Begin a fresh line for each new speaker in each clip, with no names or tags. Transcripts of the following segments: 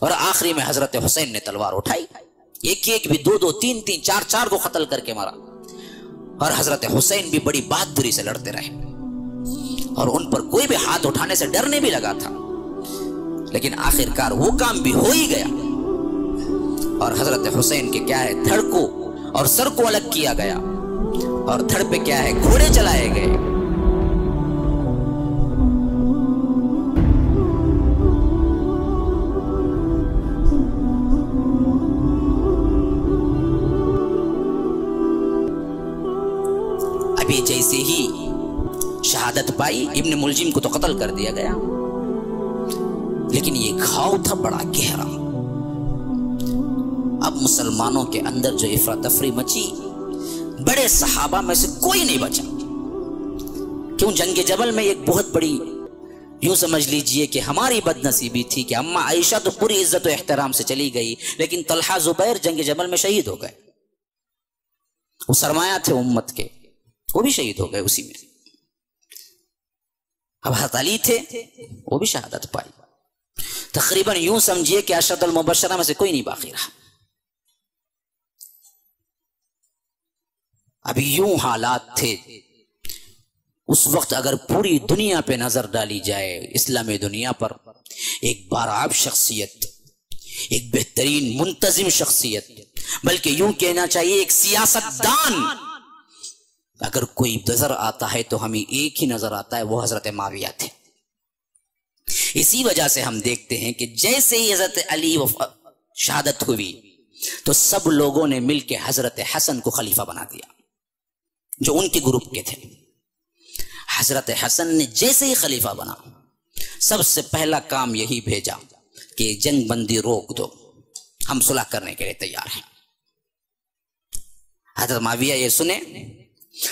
और आखिरी में हजरत हुसैन ने तलवार उठाई, एक एक भी, दो दो, तीन तीन, चार चार को कत्ल करके मारा। और हजरत हुसैन भी बड़ी बहादुरी से लड़ते रहे और उन पर कोई भी हाथ उठाने से डरने भी लगा था, लेकिन आखिरकार वो काम भी हो ही गया। और हजरत हुसैन के क्या है, धड़ को और सर को अलग किया गया और धड़ पे क्या है, घोड़े चलाए गए। अभी जैसे ही शहादत पाई, इब्न मुलजिम को तो कत्ल कर दिया गया, लेकिन ये घाव था बड़ा गहरा। अब मुसलमानों के अंदर जो इफरा तफरी मची, बड़े सहाबा में से कोई नहीं बचा। क्यों? जंग जबल में एक बहुत बड़ी, यूं समझ लीजिए कि हमारी बदनसीबी थी कि अम्मा आयशा तो पूरी इज्जत और एहतराम से चली गई, लेकिन तलहा जुबैर जंग जबल में शहीद हो गए। वो सरमाया थे उम्मत के, वो भी शहीद हो गए उसी में। अब हज़रत अली थे, वो भी शहादत पाई। तकरीबन यूं समझिए कि अशरतुल मुबश्शरा में से कोई नहीं बाकी रहा। अभी यूं हालात थे उस वक्त, अगर पूरी दुनिया पे नजर डाली जाए, इस्लामी दुनिया पर, एक बाराब शख्सियत, एक बेहतरीन मुंतजिम शख्सियत, बल्कि यूं कहना चाहिए एक सियासतदान अगर कोई नजर आता है तो हमें एक ही नजर आता है, वो हजरत माविया थे। इसी वजह से हम देखते हैं कि जैसे ही हजरत अली शहादत हुई तो सब लोगों ने मिलकर हजरत हसन को खलीफा बना दिया, जो उनके ग्रुप के थे। हजरत हसन ने जैसे ही खलीफा बना, सबसे पहला काम यही भेजा कि जंग बंदी रोक दो, हम सुलह करने के लिए तैयार हैं। हजरत माविया ये सुने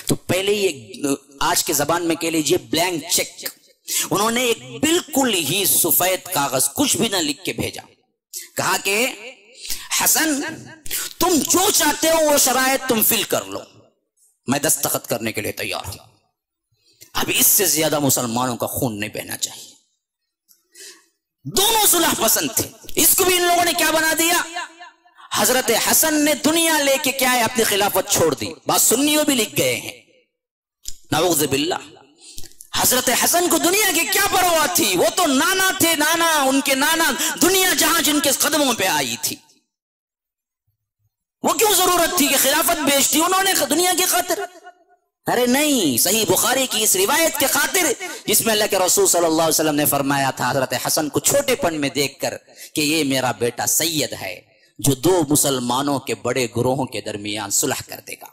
तो पहले ये, आज के जबान में कह लीजिए, ब्लैंक चेक, उन्होंने एक बिल्कुल ही सफेद कागज, कुछ भी ना लिख के भेजा। कहा कि हसन, तुम जो चाहते हो वो शरायत तुम फिल कर लो, मैं दस्तखत करने के लिए तैयार हूं। अब इससे ज्यादा मुसलमानों का खून नहीं बहना चाहिए। दोनों सुलह पसंद थे। इसको भी इन लोगों ने क्या बना दिया, हजरत हसन ने दुनिया लेके क्या है, अपनी खिलाफत छोड़ दी। बात सुन्नियों भी लिख गए हैं, नऊज़ बिल्लाह। हजरत हसन को दुनिया की क्या परवाह थी, वो तो नाना थे, नाना, उनके नाना, दुनिया जहां जिनके कदमों पे आई थी, वो क्यों जरूरत थी कि खिलाफत बेचती उन्होंने दुनिया की खातिर? अरे नहीं, सही बुखारी की इस रिवायत के खातिर जिसमें अल्लाह के रसूल सल्लल्लाहु अलैहि वसल्लम ने फरमाया था हजरत हसन को छोटेपन में देखकर कि ये मेरा बेटा सैयद है, जो दो मुसलमानों के बड़े गुरोहों के दरमियान सुलह कर देगा।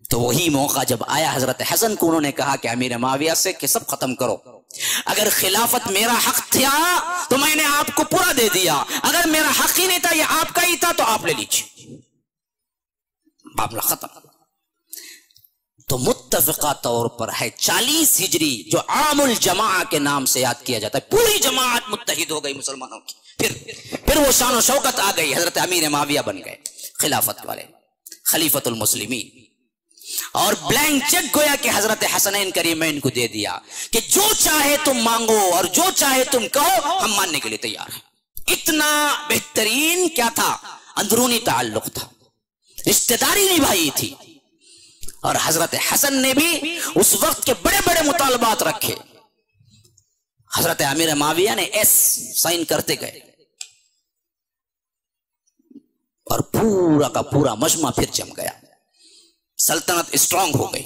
तो वही मौका जब आया हजरत हसन को, उन्होंने कहा कि अमीर माविया से कि सब खत्म करो, अगर खिलाफत मेरा हक था तो मैंने आपको पूरा दे दिया, अगर मेरा हक ही नहीं था, ये आपका ही था, तो आप ले लीजिए, मामला खत्म। तो मुत्तफिका तौर पर है 40 हिजरी, जो आमुल जमा के नाम से याद किया जाता है, पूरी जमात मुत्तहिद हो गई मुसलमानों की। फिर वो शान और शौकत आ गई, हजरत अमीर माविया बन गए खिलाफत वाले, खलीफतुल मुस्लिमीन। और ब्लैंक चेक गोया कि हजरत हसनैन करीमैन को दे दिया कि जो चाहे तुम मांगो और जो चाहे तुम कहो, हम मानने के लिए तैयार हैं। इतना बेहतरीन क्या था, अंदरूनी ताल्लुक था, रिश्तेदारी निभाई थी। और हजरत हसन ने भी उस वक्त के बड़े बड़े मुतालबात रखे। हजरत अमीर माविया ने एस साइन करते गए और पूरा का पूरा मजमा फिर जम गया, सल्तनत स्ट्रांग हो गई।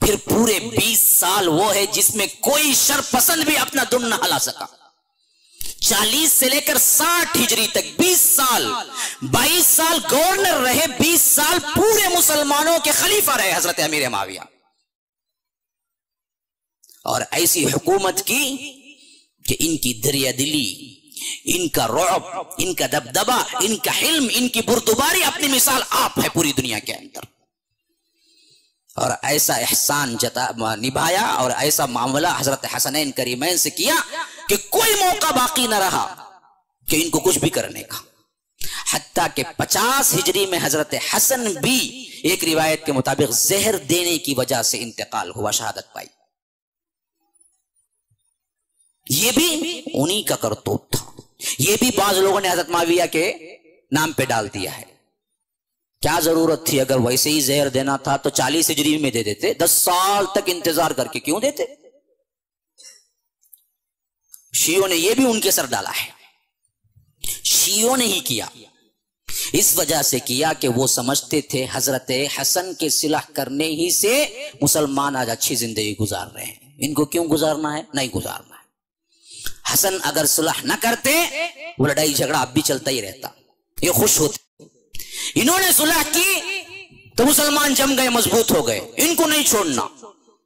फिर पूरे 20 साल वो है जिसमें कोई शर पसंद भी अपना दुम न हिला सका। 40 से लेकर 60 हिजरी तक 20 साल, 22 साल गवर्नर रहे, 20 साल पूरे मुसलमानों के खलीफा रहे हजरत अमीर माविया। और ऐसी हुकूमत की कि इनकी दरियादिली, इनका रौब, इनका दबदबा, इनका हिल्म, इनकी बुर्दुबारी अपनी मिसाल आप है पूरी दुनिया के अंदर। और ऐसा एहसान निभाया और ऐसा मामला हजरत हसनैन करीमैन से किया कि कोई मौका बाकी न रहा कि इनको कुछ भी करने का। हत्ता कि 50 हिजरी में हजरत हसन भी एक रिवायत के मुताबिक जहर देने की वजह से इंतकाल हुआ, शहादत पाई। ये भी उन्हीं का करतूत था। ये भी बाज लोगों ने हजरत माविया के नाम पे डाल दिया है। क्या जरूरत थी? अगर वैसे ही जहर देना था तो 40 हिजरी में दे देते, 10 साल तक इंतजार करके क्यों देते? शियों ने यह भी उनके सर डाला है। शियों ने ही किया, इस वजह से किया कि वो समझते थे हजरत हसन के सिलह करने ही से मुसलमान आज अच्छी जिंदगी गुजार रहे हैं, इनको क्यों गुजारना है? नहीं गुजारना है। हसन अगर सुलह न करते वो लड़ाई झगड़ा अब भी चलता ही रहता, ये खुश होते। इन्होंने सुलह की तो मुसलमान जम गए, मजबूत हो गए, इनको नहीं छोड़ना।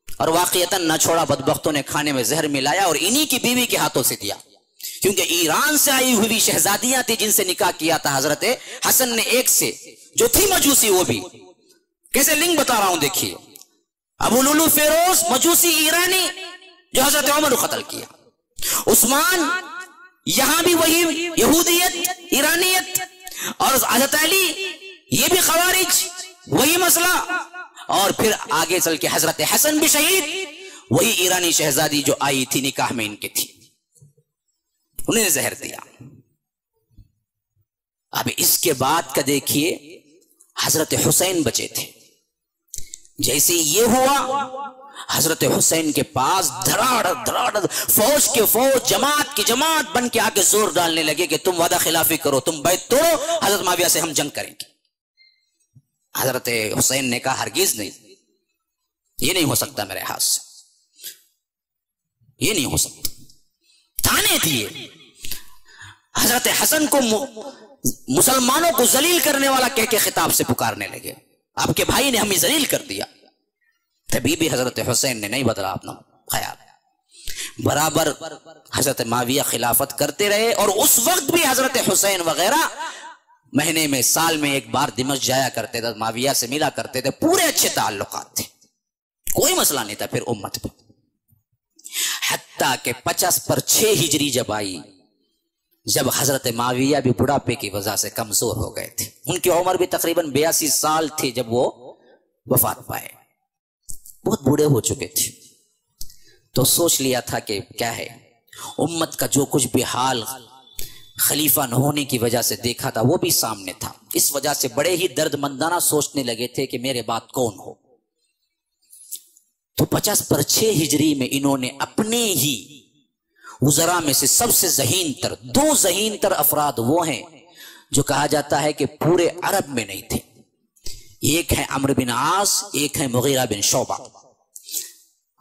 और वाकईतन न छोड़ा, बदबख्तों ने खाने में जहर मिलाया और इन्हीं की बीवी के हाथों से दिया, क्योंकि ईरान से आई हुई शहजादियां थी जिनसे निकाह किया था हजरत हसन ने एक से, जो थी मजूसी। वो भी कैसे लिंग बता रहा हूं, देखिए। अबू लुलू फेरोज मजूसी ईरानी, जो हजरत उमर को कत्ल किया। उस्मान, यहां भी वही यहूदियत ईरानियत। और हजरत अली, ये भी खवारिज, वही मसला। और फिर आगे चल के हजरत हसन भी शहीद, वही ईरानी शहजादी जो आई थी निकाह में इनके थी, उन्हें जहर दिया। अब इसके बाद का देखिए, हजरत हुसैन बचे थे। जैसे ये हुआ, हजरत हुसैन के पास धड़ाधड़ धड़ाधड़ फौज के फौज, जमात की जमात बन के आके जोर डालने लगे कि तुम वादा खिलाफी करो, तुम बैत तोड़ो, हजरत माविया से हम जंग करेंगे। हजरत हुसैन ने कहा हरगिज नहीं, ये नहीं हो सकता मेरे हाथ से, ये नहीं हो सकता। थाने दिए, हजरत हसन को मुसलमानों को जलील करने वाला कह के खिताब से पुकारने लगे, आपके भाई ने हमें जलील कर दिया। तभी भी हजरत हुसैन ने नहीं बदला अपना ख्याल, बराबर हजरत माविया खिलाफत करते रहे। और उस वक्त भी हजरत हुसैन वगैरह महीने में, साल में एक बार दिमश्क जाया करते थे, माविया से मिला करते थे, पूरे अच्छे ताल्लुकात थे, कोई मसला नहीं था फिर उम्मत पे। हत्ता के 50 पर 6 हिजरी जब आई, जब हजरत माविया भी बुढ़ापे की वजह से कमजोर हो गए थे, उनकी उम्र भी तकरीबन 82 साल थी जब वो वफात पाए, बहुत बूढ़े हो चुके थे। तो सोच लिया था कि क्या है, उम्मत का जो कुछ भी हाल खलीफा न होने की वजह से देखा था वो भी सामने था। इस वजह से बड़े ही दर्दमंदाना सोचने लगे थे कि मेरे बाद कौन हो। तो 50 पर 6 हिजरी में इन्होंने अपने ही उजरा में से सबसे ज़हीनतर, 2 ज़हीनतर अफराद वो हैं जो कहा जाता है कि पूरे अरब में नहीं थे। एक है अम्र बिन आस, एक है मुगीरा बिन शोबा।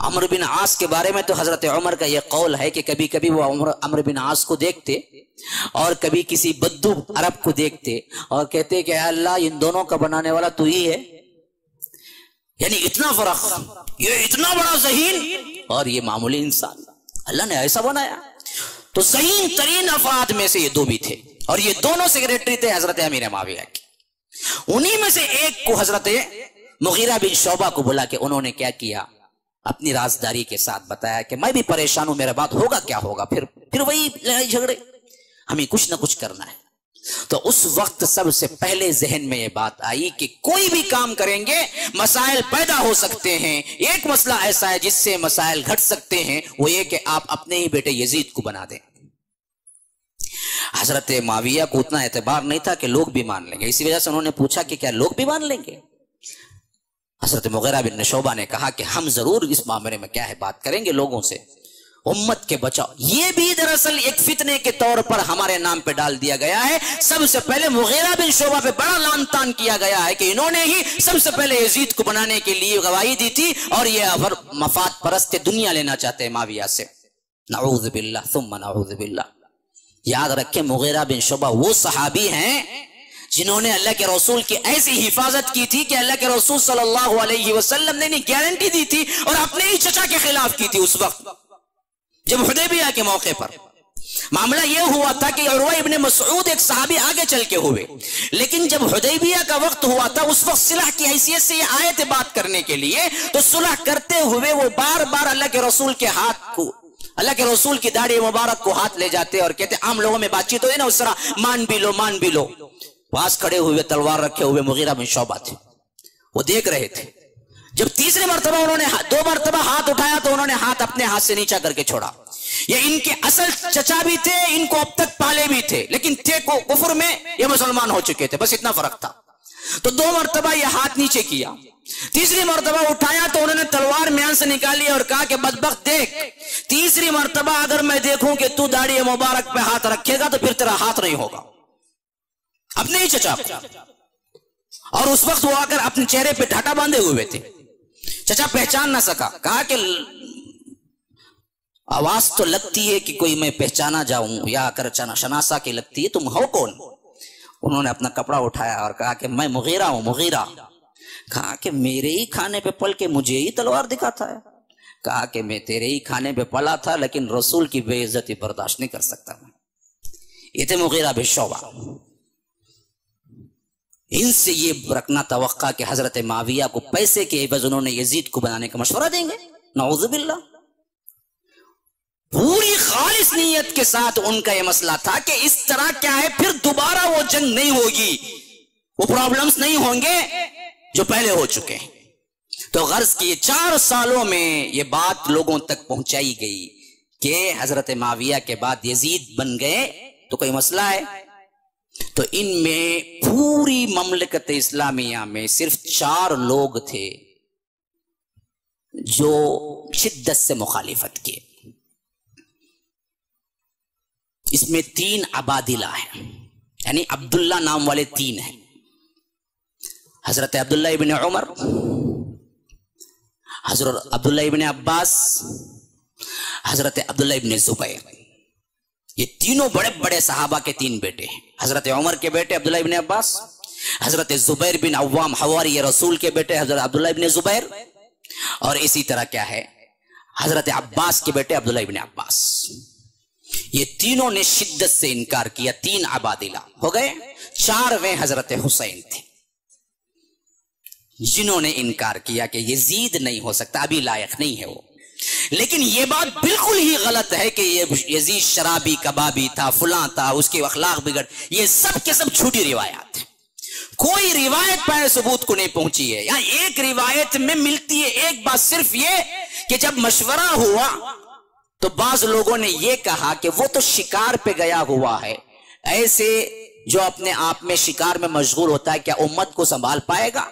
अम्र बिन आस के बारे में तो हजरत उमर का यह कौल है कि कभी कभी वो अम्र बिन आस को देखते और कभी किसी बद्दू अरब को देखते और कहते कि अल्लाह इन दोनों का बनाने वाला तू ही है। यानी इतना फर्क, ये इतना बड़ा ज़हीन और ये मामूली इंसान, अल्लाह ने ऐसा बनाया। तो ज़हीन तरीन अफराद में से ये 2 भी थे और ये दोनों सेक्रेटरी थे हजरत अमीर माविया के। उन्हीं में से एक को हजरत मुगीरा बिन शोबा को बुला के उन्होंने क्या किया, अपनी राजदारी के साथ बताया कि मैं भी परेशान हूं, मेरे बाद होगा क्या होगा, फिर वही लड़ाई झगड़े, हमें कुछ ना कुछ करना है। तो उस वक्त सबसे पहले जहन में यह बात आई कि कोई भी काम करेंगे मसाइल पैदा हो सकते हैं। एक मसला ऐसा है जिससे मसाइल घट सकते हैं, वो ये कि आप अपने ही बेटे यजीद को बना दें। हजरत माविया को उतना एतबार नहीं था कि लोग भी मान लेंगे, इसी वजह से उन्होंने पूछा कि क्या लोग भी मान लेंगे। हजरत मुगीरा बिन शोबा ने कहा कि हम जरूर इस मामले में क्या है बात करेंगे लोगों से, उम्मत के बचाओ। ये भी दरअसल एक फितने के तौर पर हमारे नाम पे डाल दिया गया है। सबसे पहले मुगीरा बिन शोबा पे बड़ा लान तान किया गया है कि इन्होंने ही सबसे पहले यजीद को बनाने के लिए गवाही दी थी और ये मफाद परस्त दुनिया लेना चाहते हैं माविया से। नऊज़ बिल्लाह सुम्मा नऊज़ बिल्लाह। याद रखें, मुगीरा बिन शोबा वो सहाबी हैं जिन्होंने अल्लाह के रसूल की ऐसी हिफाजत की थी कि अल्लाह के रसूल सल्लल्लाहु अलैहि वसल्लम ने गारंटी दी थी और अपने ही चचा के खिलाफ की थी। उस वक्त जब हुदैबिया के मौके पर मामला यह हुआ था कि उरवा इब्ने मसऊद एक सहाबी आगे चल के हुए, लेकिन जब हुदैबिया का वक्त हुआ था उस वक्त सुलह की हैसियत से ये आए थे बात करने के लिए। तो सुलह करते हुए वो बार बार अल्लाह के रसूल के हाथ को, अल्लाह के रसूल की दाढ़ी मुबारक को हाथ ले जाते और कहते आम लोगों में बातचीत हो ना उस तरह, मान भी लो मान भी लो। पास खड़े हुए तलवार रखे हुए मुगीरा बिन शोबा थे, वो देख रहे थे। जब तीसरे मरतबा उन्होंने 2 मरतबा हाथ उठाया तो उन्होंने हाथ अपने हाथ से नीचा करके छोड़ा। ये इनके असल चचा भी थे, इनको अब तक पाले भी थे, लेकिन थे को कुफर में, ये मुसलमान हो चुके थे, बस इतना फर्क था। तो 2 मरतबा ये हाथ नीचे किया, तीसरी मरतबा उठाया तो उन्होंने तलवार म्यान से निकाली और कहा कि बदबख्त देख, तीसरी मरतबा अगर मैं देखूं कि तू दाढ़ी मुबारक पे हाथ रखेगा तो फिर तेरा हाथ नहीं होगा। अपने ही चचा, और उस वक्त वो आकर अपने चेहरे पे ढाटा बांधे हुए थे। चचा पहचान ना सका, कहा कि आवाज तो लगती है कि कोई मैं पहचाना जाऊं या कर शनासा की लगती है, तुम हो कौन? उन्होंने अपना कपड़ा उठाया और कहा कि मैं मुगीरा हूं, मुगीरा। कहा कि मेरे ही खाने पे पल के मुझे ही तलवार दिखाता है। कहा कि मैं तेरे ही खाने पे पला था, लेकिन रसूल की बेइज्जती बर्दाश्त नहीं कर सकता। ये थे मुगीरा बिन शोबा। इनसे ये रखना तवक्का कि हजरत माविया को पैसे के एवज उन्होंने यजीद को बनाने का मशवरा देंगे, नऊजुबिल्लाह। पूरी खालिस नीयत के साथ उनका यह मसला था कि इस तरह क्या है, फिर दोबारा वो जंग नहीं होगी, वो प्रॉब्लम्स नहीं होंगे जो पहले हो चुके हैं। तो गर्ज की 4 सालों में ये बात लोगों तक पहुंचाई गई कि हजरत माविया के बाद यजीद बन गए, तो कोई मसला है। तो इनमें पूरी ममलकत इस्लामिया में सिर्फ 4 लोग थे जो शिद्दत से मुखालिफत किए। इसमें 3 अबादिला है, यानी अब्दुल्ला नाम वाले 3 हैं। हजरत अब्दुल्ला इब्न उमर, हजरत अब्दुल्ला इब्न अब्बास, हजरत अब्दुल्ला इब्न जुबैर। ये तीनों बड़े बड़े सहाबा के 3 बेटे हैं। हजरत उमर के बेटे अब्दुल्ला इब्न अब्बास, हजरत जुबैर बिन अव्वाम हवारी रसूल के बेटे हजरत अब्दुल्ला इब्न जुबैर, और इसी तरह क्या है हजरत अब्बास के बेटे अब्दुल्ला इब्न अब्बास। ये तीनों ने शिद्दत से इनकार किया। 3 अबादिला हो गए। 4वें हजरत हुसैन थे जिन्होंने इनकार किया कि यजीद नहीं हो सकता, अभी लायक नहीं है वो। लेकिन यह बात बिल्कुल ही गलत है कि ये यजीद शराबी कबाबी था, फुला था, उसके अखलाक बिगड़, ये सब के सब झूठी रिवायत है। कोई रिवायत पाए सबूत को नहीं पहुंची है। यहां एक रिवायत में मिलती है एक बात, सिर्फ ये कि जब मशवरा हुआ तो बाज लोगों ने यह कहा कि वो तो शिकार पे गया हुआ है, ऐसे जो अपने आप में शिकार में मशगूल होता है क्या उम्मत को संभाल पाएगा?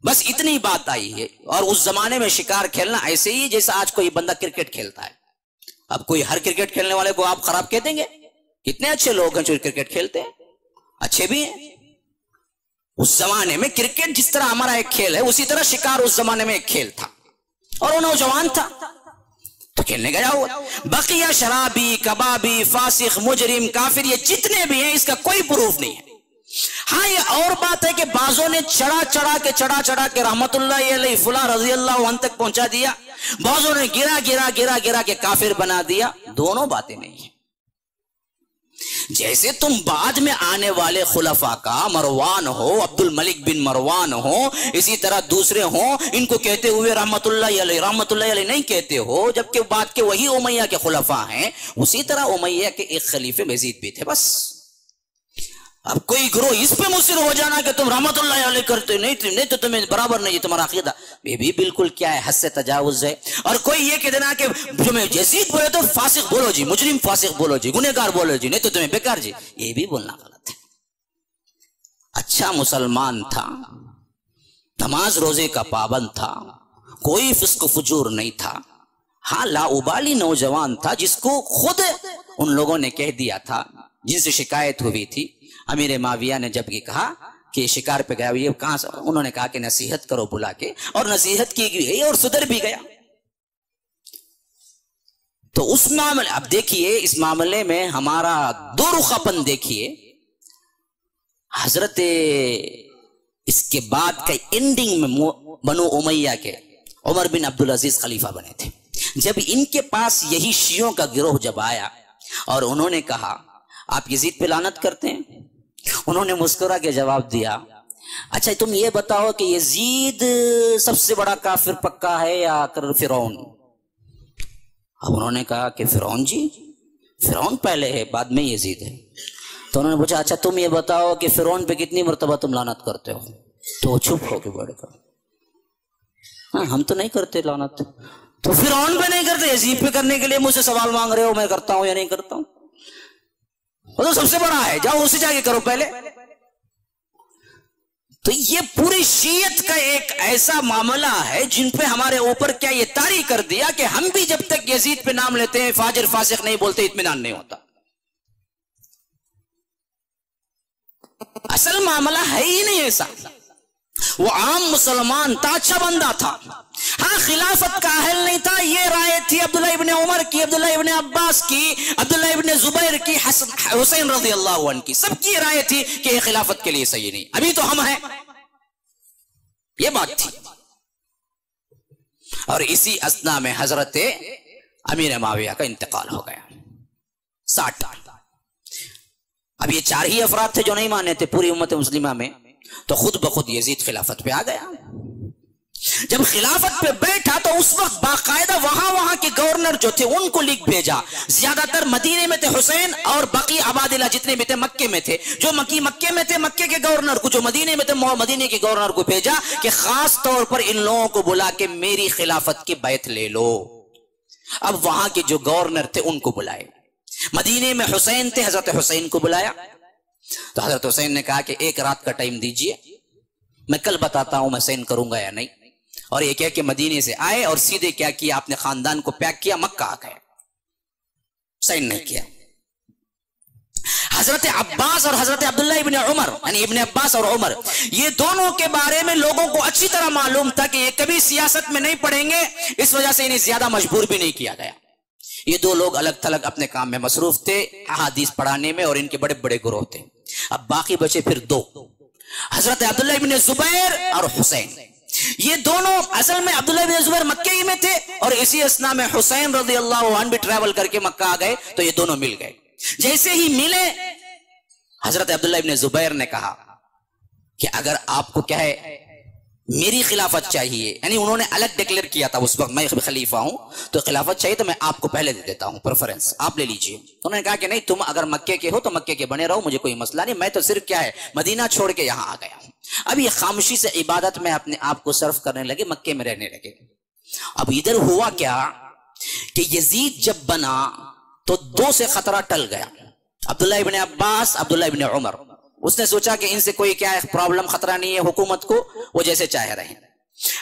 बस इतनी बात आई है। और उस जमाने में शिकार खेलना ऐसे ही जैसा आज कोई बंदा क्रिकेट खेलता है। अब कोई हर क्रिकेट खेलने वाले को आप खराब कह देंगे? कितने अच्छे लोग हैं जो क्रिकेट खेलते हैं, अच्छे भी हैं। उस जमाने में क्रिकेट जिस तरह हमारा एक खेल है, उसी तरह शिकार उस जमाने में एक खेल था, और वो नौजवान था तो खेलने गया हुआ। बकिया शराबी कबाबी फासिक मुजरिम काफिर ये जितने भी हैं, इसका कोई प्रूफ नहीं है। हाँ, ये और बात है कि बाजों ने चढ़ा चढ़ा के रहमतुल्लाह अलैहि फुला रजी अल्लाह अन्हु तक पहुंचा दिया, बाजों ने गिरा के काफिर बना दिया। दोनों बातें नहीं है। जैसे तुम बाद में आने वाले खुलफा का मरवान हो, अब्दुल मलिक बिन मरवान हो, इसी तरह दूसरे हो, इनको कहते हुए रहमतुल्लाह अलैहि नहीं कहते हो, जबकि बाद के वही उमैया के खुलफा हैं। उसी तरह उमैया के एक खलीफे मजीद भी थे। बस अब कोई ग्रोह इस पे मुसिर हो जाना कि तुम रहमतुल्लाह अलैहि करते नहीं तो तुम्हें बराबर नहीं, तुम्हारा अकीदा ये भी बिल्कुल क्या है, हद से तजावुज है। और कोई ये कह देना कि जो मैं यजीद बोले तो फासिक बोलो जी, मुजरिम फासिक बोलो जी, गुनहगार बोलो जी, नहीं तो तुम्हें बेकार जी, ये भी बोलना गलत है। अच्छा मुसलमान था, नमाज रोजे का पाबंद था, कोई फिस्क फुजूर नहीं था। हाँ, लाउबाली नौजवान था जिसको खुद उन लोगों ने कह दिया था, जिनसे शिकायत हुई थी। अमीर माविया ने जब ये कहा कि शिकार पे गया, ये कहां से, उन्होंने कहा कि नसीहत करो बुला के, और नसीहत की गई और सुधर भी गया। तो उस मामले, अब देखिए इस मामले में हमारा दो रुखापन देखिए। हजरत इसके बाद का एंडिंग में बनु उमैया के उमर बिन अब्दुल अजीज खलीफा बने थे। जब इनके पास यही शियों का गिरोह जब आया और उन्होंने कहा आप यजीद पे लानत करते हैं, उन्होंने मुस्कुरा के जवाब दिया, अच्छा तुम ये बताओ कि यजीद सबसे बड़ा काफिर पक्का है या फिरौन? अब उन्होंने कहा कि फिरौन जी, फिरौन पहले है बाद में यजीद है। तो उन्होंने पूछा अच्छा तुम ये बताओ कि फिरौन पे कितनी मरतबा तुम लानत करते हो? तो चुप हो के बैठ गए। हाँ, हम तो नहीं करते लानत। तो फिरौन पे नहीं करते, यजीद पे करने के लिए मुझसे सवाल मांग रहे हो, मैं करता हूं या नहीं करता हूं? वो तो सबसे बड़ा है, जाओ उसे जाके करो पहले। तो ये पूरी शीयत का एक ऐसा मामला है जिन पे हमारे ऊपर क्या ये तारी कर दिया कि हम भी जब तक यजीद पे नाम लेते हैं, फाजिर फासिक नहीं बोलते, इत्मीनान नहीं होता। असल मामला है ही नहीं ऐसा। वो आम मुसलमान था, अच्छा बंदा था, हाँ खिलाफत का अहल नहीं था। ये राय थी अब्दुल्ला इब्ने उमर की, अब्दुल्ला इब्ने अब्बास की, अब्दुल्ला इब्ने जुबैर की, हुसैन रज़ी अल्लाह अन्हु की, सबकी राय थी कि ये खिलाफत के लिए सही नहीं। अभी तो हम हैं, ये बात थी। और इसी असना में हजरत अमीर माविया का इंतकाल हो गया 60। अब ये 4 ही अफराद थे जो नहीं माने थे पूरी उम्मत मुस्लिमा में, तो खुद ब खुद यजीद खिलाफत पे आ गया। जब खिलाफत पे बैठा तो उस वक्त बाकायदा वहां के गवर्नर जो थे उनको लिख भेजा। ज्यादातर मदीने में थे हुसैन, और बाकी आबादिला जितने भी थे मक्के में थे। जो मक्के में थे, मक्के के गवर्नर को, जो मदीने में थे मदीने के गवर्नर को भेजा कि खास तौर पर इन लोगों को बुला के मेरी खिलाफत की बैत ले लो। अब वहां के जो गवर्नर थे उनको बुलाए। मदीने में हुसैन थे, हजरत हुसैन को बुलाया। तो हजरत हुसैन ने कहा कि 1 रात का टाइम दीजिए, मैं कल बताता हूं मैं साइन करूंगा या नहीं। और ये क्या कि मदीने से आए और सीधे क्या किया, अपने खानदान को पैक किया, मक्का आ गए, साइन नहीं किया। हजरत अब्बास और हजरत अब्दुल्ला इब्ने उमर, यानी इब्ने अब्बास और उमर, ये दोनों के बारे में लोगों को अच्छी तरह मालूम था कि ये कभी सियासत में नहीं पड़ेंगे, इस वजह से इन्हें ज्यादा मजबूर भी नहीं किया गया। ये 2 लोग अलग थलग अपने काम में मसरूफ थे, अहादीस पढ़ाने में, और इनके बड़े बड़े गुरोह थे। अब बाकी बचे फिर 2, हजरत अब्दुल्ला इब्ने जुबैर और हुसैन। ये दोनों असल में अब्दुल्ला इब्ने जुबैर मक्के ही में थे, और इसी असना में हुसैन रज़ी अल्लाह अन्हु भी ट्रैवल करके मक्का आ गए। तो ये दोनों मिल गए। जैसे ही मिले, हजरत अब्दुल्ला इब्ने जुबैर ने कहा कि अगर आपको क्या है मेरी खिलाफत चाहिए, यानी उन्होंने अलग डिक्लेयर किया था उस वक्त, मैं खलीफा हूं तो खिलाफत चाहिए, तो मैं आपको पहले दे देता हूं प्रेफरेंस, आप ले लीजिए। तो उन्होंने कहा कि नहीं, तुम अगर मक्के के हो तो मक्के के बने रहो, मुझे कोई मसला नहीं, मैं तो सिर्फ क्या है मदीना छोड़ के यहां आ गया हूं। अब ये खामोशी से इबादत में अपने आप को सर्व करने लगे, मक्के में रहने लगे। अब इधर हुआ क्या कि यजीद जब बना तो 2 से खतरा टल गया। अब्दुल्ला इब्ने अब्बास, अब्दुल्ला इब्ने उमर, उसने सोचा कि इनसे कोई क्या है प्रॉब्लम, खतरा नहीं है, हुकूमत को वो जैसे चाहे रहे।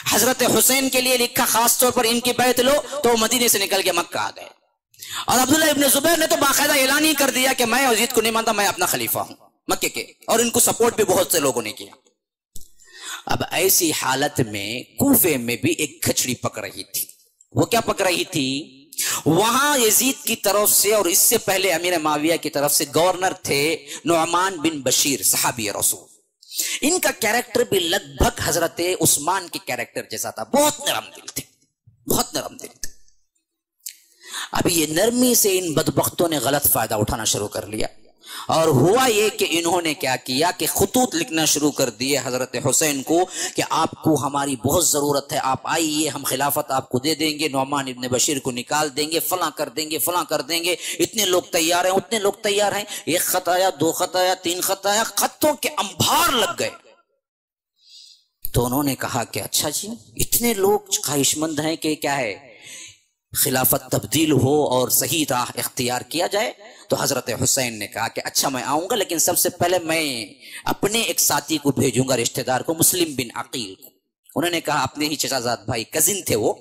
हजरत हुसैन के लिए लिखा खास तौर पर इनकी बैत लो, तो मदीने से निकल के मक्का आ गए। और अब्दुल्ला इब्ने जुबैर ने तो बाकायदा ऐलान ही कर दिया कि मैं यजीद को नहीं मानता, मैं अपना खलीफा हूं मक्के के, और इनको सपोर्ट भी बहुत से लोगों ने किया। अब ऐसी हालत में कूफे में भी एक खचड़ी पक रही थी। वो क्या पक रही थी, वहां यजीद की तरफ से और इससे पहले अमीर माविया की तरफ से गवर्नर थे नुअमान बिन बशीर, सहाबी रसूल। इनका कैरेक्टर भी लगभग हजरत उस्मान के कैरेक्टर जैसा था, बहुत नरम दिल थे, बहुत नरम दिल थे। अब ये नरमी से इन बदबख्तों ने गलत फायदा उठाना शुरू कर लिया, और हुआ ये कि इन्होंने क्या किया कि खुतूत लिखना शुरू कर दिए हजरत हुसैन को कि आपको हमारी बहुत जरूरत है, आप आइए, हम खिलाफत आपको दे देंगे, नुअमान इब्ने बशीर को निकाल देंगे, फलां कर देंगे, फलां कर देंगे, इतने लोग तैयार हैं, उतने लोग तैयार हैं। 1 खत आया, 2 खत आया, 3 खत आया, खतों के अंबार लग गए। तो उन्होंने कहा कि अच्छा जी, इतने लोग ख्वाहिशमंद हैं कि क्या है खिलाफत तब्दील हो और सही राह इख्तियार किया जाए। तो हजरत हुसैन ने कहा कि अच्छा मैं आऊंगा, लेकिन सबसे पहले मैं अपने एक साथी को भेजूंगा, रिश्तेदार को, मुस्लिम बिन अकील को। उन्होंने कहा अपने ही चचाजाद भाई, कजिन थे वो,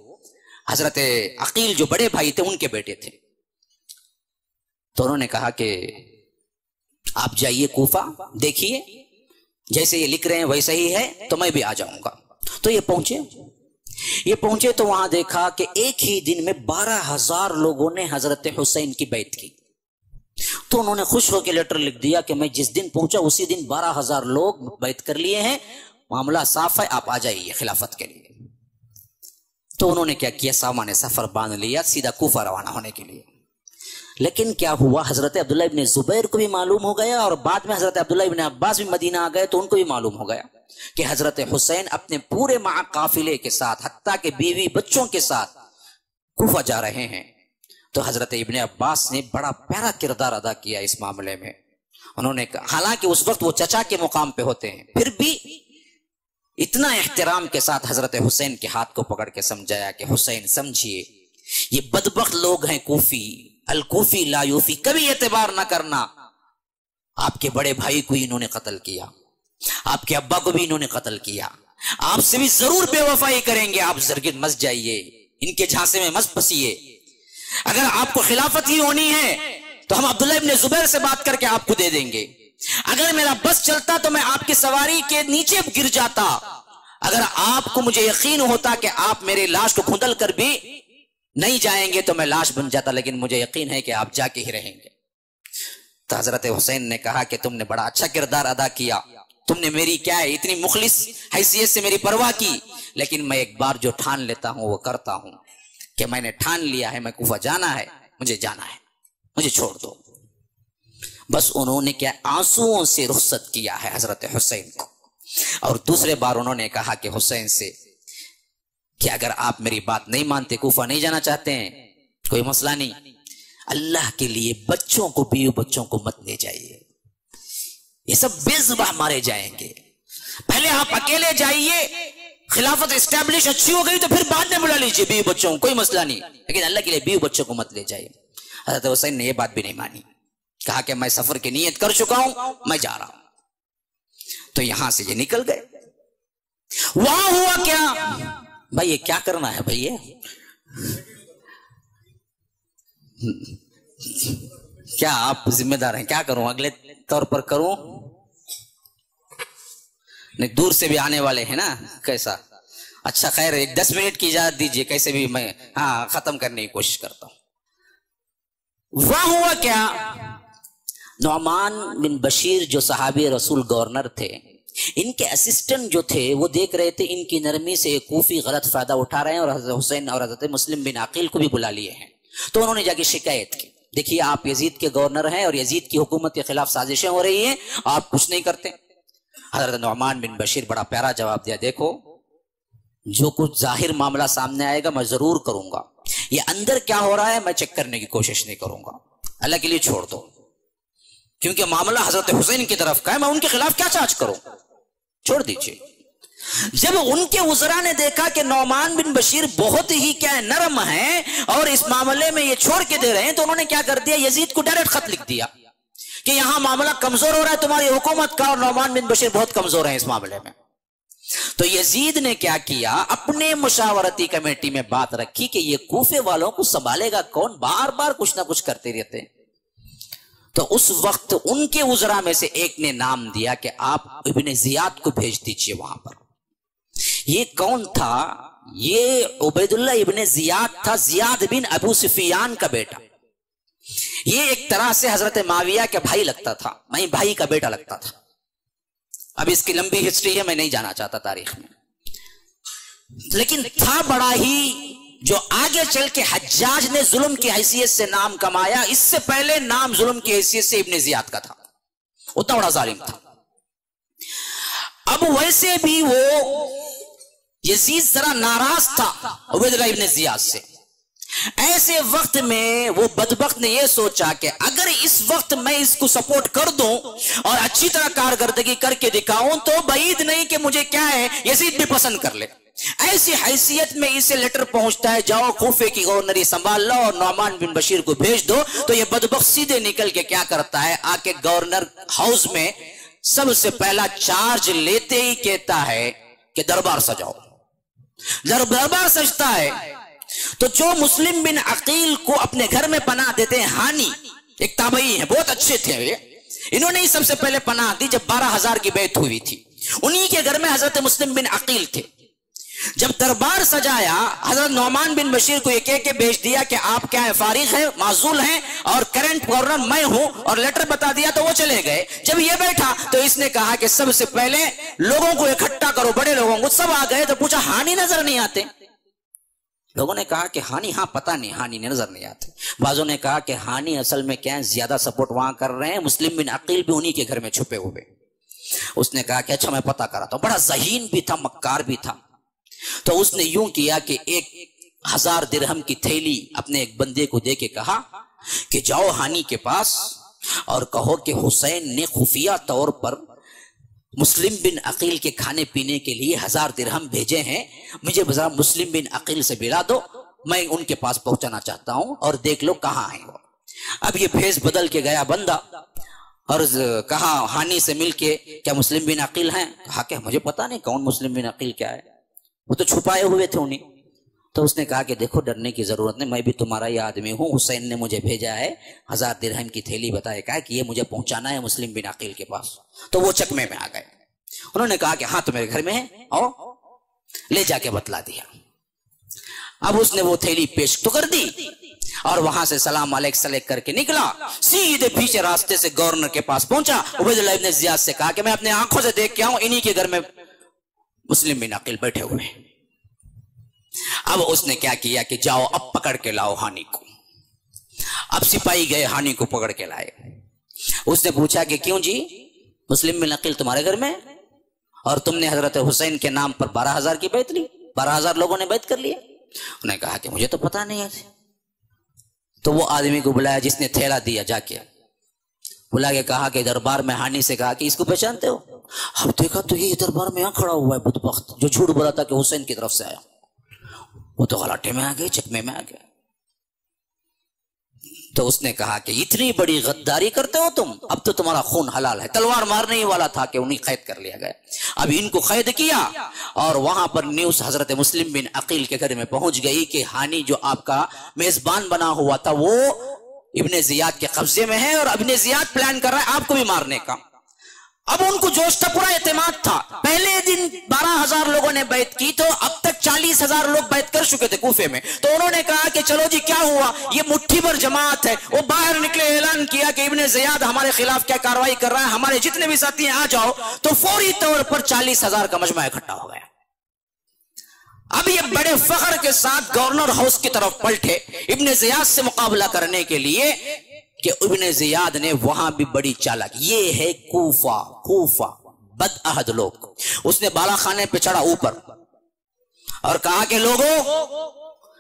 हजरत अकील जो बड़े भाई थे उनके बेटे थे। तो उन्होंने कहा कि आप जाइए कूफा, देखिए जैसे ये लिख रहे हैं वैसा ही है, तो मैं भी आ जाऊंगा। तो ये पहुंचे तो वहां देखा कि एक ही दिन में 12,000 लोगों ने हजरत हुसैन की बैत की। तो उन्होंने खुश होकर लेटर लिख दिया कि मैं जिस दिन पहुंचा उसी दिन 12,000 लोग बैत कर लिए हैं, मामला साफ है, आप आ जाइए खिलाफत के लिए। तो उन्होंने क्या किया, सामान सफर बांध लिया, सीधा कूफा रवाना होने के लिए। लेकिन क्या हुआ, हजरत अब्दुल्ला इब्ने जुबैर को भी मालूम हो गया, और बाद में हजरत अब्दुल्ला इब्ने अब्बास भी मदीना आ गए, तो उनको भी मालूम हो गया कि हजरत हुसैन अपने पूरे मा काफिले के साथ, हत्ता के बीवी बच्चों के साथ कूफा जा रहे हैं। तो हजरत इब्ने अब्बास ने बड़ा प्यारा किरदार अदा किया इस मामले में। उन्होंने कहा, हालांकि उस वक्त वो चचा के मुकाम पे होते हैं, फिर भी इतना एहतराम के साथ हजरत हुसैन के हाथ को पकड़ के समझाया कि हुसैन समझिए, ये बदबख्त लोग हैं कूफी, अल कूफी ला यूफी, कभी एतबार ना करना। आपके बड़े भाई को इन्होंने कत्ल किया, आपके अब्बा को भी इन्होंने कत्ल किया, आपसे भी जरूर बेवफाई करेंगे, आप जरगिर मत जाइए, इनके झांसे में मत फंसिए। अगर आपको खिलाफत ही होनी है तो हम अब्दुल्ला इब्ने जुबैर से बात करके आपको दे देंगे। अगर मेरा बस चलता तो मैं आपकी सवारी के नीचे गिर जाता। अगर आपको मुझे यकीन होता कि आप मेरे लाश को खुंदल कर भी नहीं जाएंगे तो मैं लाश बन जाता, लेकिन मुझे यकीन है कि आप जाके ही रहेंगे। तो हजरत हुसैन ने कहा कि तुमने बड़ा अच्छा किरदार अदा किया, तुमने मेरी क्या है इतनी मुखलिस हैसियत से मेरी परवाह की, लेकिन मैं एक बार जो ठान लेता हूं वो करता हूं कि मैंने ठान लिया है, मैं कूफा जाना है, मुझे जाना है, मुझे छोड़ दो। बस उन्होंने क्या आंसुओं से रुखसत किया है हजरत हुसैन को। और दूसरे बार उन्होंने कहा कि हुसैन से कि अगर आप मेरी बात नहीं मानते, कूफा नहीं जाना चाहते हैं, कोई मसला नहीं, अल्लाह के लिए बच्चों को, बीवी बच्चों को मत ले जाइए, ये सब बेजुबान मारे जाएंगे। पहले आप अकेले जाइए, खिलाफत एस्टैब्लिश अच्छी हो गई तो फिर बाद में बुला लीजिए बीवी बच्चों को, कोई मसला नहीं, लेकिन अल्लाह के लिए बीवी बच्चों को मत ले जाइए। हजरत हुसैन ने यह बात भी नहीं मानी, कहा कि मैं सफर की नीयत कर चुका हूं, मैं जा रहा हूं। तो यहां से ये निकल गए। वहां हुआ क्या भाई, ये क्या करना है भाई, ये क्या आप जिम्मेदार हैं, क्या करूं, अगले तौर पर करूं, नहीं दूर से भी आने वाले हैं ना, कैसा, अच्छा खैर एक 10 मिनट की इजाजत दीजिए, कैसे भी मैं खत्म करने की कोशिश करता हूं। वहां हुआ क्या, नुअमान बिन बशीर जो सहाबी रसूल गवर्नर थे, इनके असिस्टेंट जो थे वो देख रहे थे इनकी नरमी से एक कूफी गलत फायदा उठा रहे हैं, और हजरत हुसैन और हजरत मुस्लिम बिन अकील को भी बुला लिए हैं। तो उन्होंने जाके शिकायत की, देखिए आप यजीद के गवर्नर हैं और यजीद की हुकूमत के खिलाफ साजिशें हो रही हैं, आप कुछ नहीं करते। हजरत नुअमान बिन बशीर बड़ा प्यारा जवाब दिया, देखो जो कुछ जाहिर मामला सामने आएगा मैं जरूर करूंगा, ये अंदर क्या हो रहा है मैं चेक करने की कोशिश नहीं करूंगा, अल्लाह के लिए छोड़ दो, क्योंकि मामला हजरत हुसैन की तरफ का है, मैं उनके खिलाफ क्या चार्ज करूं, छोड़ दीजिए। जब उनके उजरा ने देखा कि नुअमान बिन बशीर बहुत ही क्या है नरम है और इस मामले में ये छोड़ के दे रहे हैं, तो उन्होंने क्या कर दिया, यजीद को डायरेक्ट खत लिख दिया कि यहां मामला कमजोर हो रहा है तुम्हारी हुकूमत का, और नुअमान बिन बशीर बहुत कमजोर है इस मामले में। तो यजीद ने क्या किया, अपने मुशावरती कमेटी में बात रखी कि ये कूफे वालों को संभालेगा कौन, बार बार कुछ ना कुछ करते रहते। तो उस वक्त उनके उजरा में से एक ने नाम दिया कि आप इब्ने जियाद को भेज दीजिए वहां पर। ये कौन था, ये उबैदुल्लाह इब्ने जियाद था, जियाद बिन अबू सुफियान का बेटा। ये एक तरह से हजरत माविया के भाई लगता था, नहीं भाई का बेटा लगता था। अब इसकी लंबी हिस्ट्री है, मैं नहीं जाना चाहता तारीख में, लेकिन था बड़ा ही, जो आगे चल के हज्जाज ने जुल्म की हैसियत से नाम कमाया, इससे पहले नाम जुल्म की हैसियत से इब्ने जियाद का था, उतना बड़ा जालिम था। अब वैसे भी वो यजीद जरा नाराज था उबैदुल्लाह इब्ने जियाद से। ऐसे वक्त में वो बदबख्त ने यह सोचा कि अगर इस वक्त मैं इसको सपोर्ट कर दूं और अच्छी तरह कारकर्दगी करके दिखाऊं तो बईद नहीं कि मुझे क्या है यजीद भी पसंद कर ले। ऐसी हैसियत में इसे लेटर पहुंचता है, जाओ कूफे की गवर्नरी संभाल लो और नुअमान बिन बशीर को भेज दो। तो ये बदबख्त सीधे निकल के क्या करता है, आके गवर्नर हाउस में सबसे पहला चार्ज लेते ही कहता है कि दरबार सजाओ। दरबार सजता है तो जो मुस्लिम बिन अकील को अपने घर में पनाह देते हैं, हानी एक ताबई है, बहुत अच्छे थे वे, इन्होंने ही सबसे पहले पनाह दी जब 12,000 की बैत हुई थी। उन्हीं के घर में हजरत मुस्लिम बिन अकील थे। जब दरबार सजाया, हजरत नुअमान बिन बशीर को एक एक भेज दिया कि आप क्या है, फारिग हैं, माजूल हैं और करंट गवर्नर मैं हूं, और लेटर बता दिया तो वो चले गए। जब ये बैठा तो इसने कहा कि सबसे पहले लोगों को इकट्ठा करो, बड़े लोगों को। सब आ गए तो पूछा हानी नजर नहीं आते? लोगों ने कहा कि हानी, हाँ पता नहीं, हानी नजर नहीं आते। बाजों ने कहा कि हानी असल में क्या है, ज्यादा सपोर्ट वहां कर रहे हैं, मुस्लिम बिन अकील भी उन्हीं के घर में छुपे हुए। उसने कहा कि अच्छा मैं पता कराता हूं। बड़ा ज़हीन भी था, मक्कार भी था। तो उसने यूं किया कि 1,000 दिरहम की थैली अपने एक बंदे को दे के कहा कि जाओ हानी के पास और कहो कि हुसैन ने खुफिया तौर पर मुस्लिम बिन अकील के खाने पीने के लिए 1000 दिरहम भेजे हैं, मुझे जरा मुस्लिम बिन अकील से मिला दो, मैं उनके पास पहुंचाना चाहता हूं और देख लो कहां है वो। अब ये भेष बदल के गया बंदा और कहा हानि से मिलके, क्या मुस्लिम बिन अकील हैं? कहा क्या मुझे पता नहीं कौन मुस्लिम बिन अकील क्या है, वो तो छुपाए हुए थे उन्हें। तो उसने कहा कि देखो डरने की जरूरत नहीं, मैं भी तुम्हारा ही आदमी हूं, हुसैन ने मुझे भेजा है 1000 दिरहम की थैली बताए, कहा कि ये मुझे पहुंचाना है मुस्लिम बिन अकील के पास। तो वो चकमे में आ गए। उन्होंने कहा कि हाँ तो मेरे घर में है, आओ, ले जाके बतला दिया। अब उसने वो थैली पेश तो कर दी और वहां से सलाम अलैक सलेक करके निकला, सीधे पीछे रास्ते से गवर्नर के पास पहुंचा। उबैदुल्लाह इब्न ज़ियाद से कहा कि मैं अपने आंखों से देख के आऊं, इन्हीं के घर में मुस्लिम बिन अकील बैठे हुए। अब उसने क्या किया कि जाओ अब पकड़ के लाओ हानि को। अब सिपाही गए, हानि को पकड़ के लाए। उसने पूछा कि क्यों जी, मुस्लिम बिन अकील तुम्हारे घर में और तुमने हजरत हुसैन के नाम पर 12,000 की बैत ली, 12,000 लोगों ने बैत कर लिया। उन्होंने कहा कि मुझे तो पता नहीं है। तो वो आदमी को बुलाया जिसने थैला दिया, जाके बुला के कहा कि दरबार में हानि से कहा कि इसको पहचानते हो? अब देखा तो ये दरबार में यहां खड़ा हुआ है बुतबख्त, जो झूठ बोला था कि हुसैन की तरफ से आया। वो तो गलाटे में आ गए, चकमे में आ गया। तो उसने कहा कि इतनी बड़ी गद्दारी करते हो तुम, अब तो तुम्हारा खून हलाल है। तलवार मारने ही वाला था कि उन्हें कैद कर लिया गया। अब इनको कैद किया और वहां पर न्यूज हजरत मुस्लिम बिन अकील के घर में पहुंच गई कि हानि जो आपका मेजबान बना हुआ था वो इब्ने ज़ियाद के कब्जे में है और इब्ने ज़ियाद प्लान कर रहा है आपको भी मारने का। अब उनको जोश था, पूरा एतमाद था। पहले दिन 12,000 लोगों ने बैत की, तो अब तक 40,000 लोग बैत कर चुके थे कूफे में। तो उन्होंने कहा कि चलो जी क्या हुआ, ये मुट्ठी भर जमात है। वो बाहर निकले, ऐलान किया कि इब्ने ज़ियाद हमारे खिलाफ क्या कार्रवाई कर रहा है, हमारे जितने भी साथी हैं आ जाओ। तो फौरी तौर पर 40,000 का मजमा इकट्ठा हो गया। अब ये बड़े फख्र के साथ गवर्नर हाउस की तरफ पलटे इब्ने ज़ियाद से मुकाबला करने के लिए कि इब्ने ज़ियाद ने वहां भी बड़ी चालाक, ये है कूफा बदअहद लोग। उसने बाला खाने पे चढ़ा ऊपर और कहा कि लोगों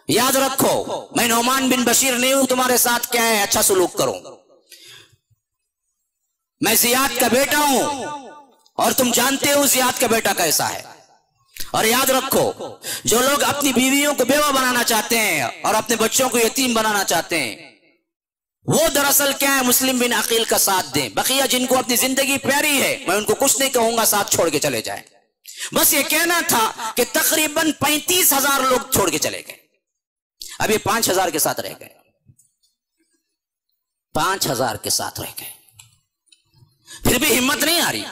याद रखो, मैं नौमान बिन बशीर नहीं हूं, तुम्हारे साथ क्या है, अच्छा सलूक करो। मैं ज़ियाद का बेटा हूं और तुम जानते हो ज़ियाद का बेटा कैसा है। और याद रखो, जो लोग अपनी बीवियों को बेवा बनाना चाहते हैं और अपने बच्चों को यतीम बनाना चाहते हैं, वो दरअसल क्या है, मुस्लिम बिन अकील का साथ दें। बकिया जिनको अपनी जिंदगी प्यारी है, मैं उनको कुछ नहीं कहूंगा, साथ छोड़ के चले जाएं। बस ये कहना था कि तकरीबन 35,000 लोग छोड़ के चले गए। अब ये 5,000 के साथ रह गए, 5,000 के साथ रह गए। फिर भी हिम्मत नहीं आ रही।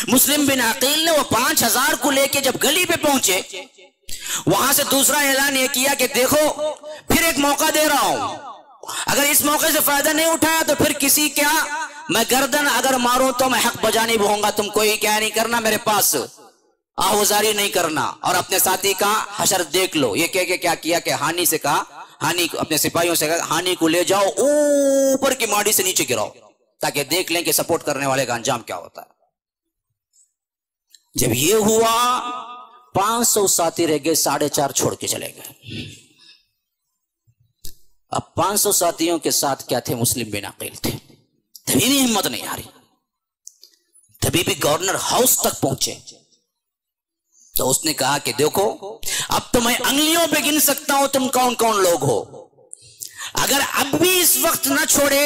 मुस्लिम बिन अकील ने वो 5,000 को लेके जब गली पे पहुंचे, वहां से दूसरा ऐलान ये किया कि देखो फिर एक मौका दे रहा हूं, अगर इस मौके से फायदा नहीं उठाया तो फिर किसी क्या मैं गर्दन अगर मारूं तो मैं हक बजानी होऊंगा। तुम कोई क्या नहीं करना, मेरे पास आहुजारी नहीं करना और अपने साथी का हशर देख लो। ये कह के क्या किया कि हानि से कहा, हानि अपने सिपाहियों से कहा हानि को ले जाओ ऊपर की माड़ी से नीचे गिराओ ताकि देख लें कि सपोर्ट करने वाले का अंजाम क्या होता है। जब ये हुआ 500 साथी रह गए, 4.5 छोड़ के चले गए। अब 500 साथियों के साथ क्या थे, मुस्लिम बिन अकील थे। तभी भी हिम्मत नहीं आ रही, तभी भी गवर्नर हाउस तक पहुंचे तो उसने कहा कि देखो अब तो मैं अंगलियों पे गिन सकता हूं तुम कौन कौन लोग हो। अगर अब भी इस वक्त ना छोड़े,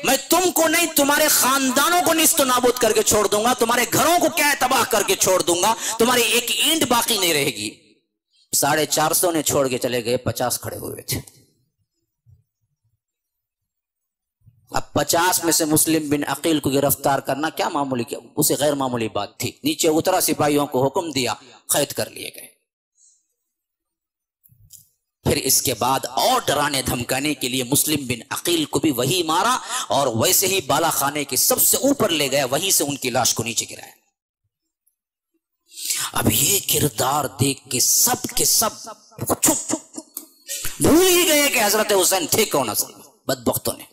मैं तुमको नहीं तुम्हारे खानदानों को निस्तो नाबूद करके छोड़ दूंगा, तुम्हारे घरों को क्या है तबाह करके छोड़ दूंगा, तुम्हारी एक ईंट बाकी नहीं रहेगी। 450 ने छोड़ के चले गए, 50 खड़े हुए थे। अब 50 में से मुस्लिम बिन अकील को गिरफ्तार करना क्या मामूली, क्या उसे गैर मामूली बात थी। नीचे उतरा, सिपाहियों को हुक्म दिया, कैद कर लिए गए। फिर इसके बाद और डराने धमकाने के लिए मुस्लिम बिन अकील को भी वही मारा और वैसे ही बाला खाने के सबसे ऊपर ले गया, वहीं से उनकी लाश को नीचे गिराया। अब ये किरदार देख के सब भूल ही गए कि हजरत हुसैन थे कौन। असल बदबख्तों ने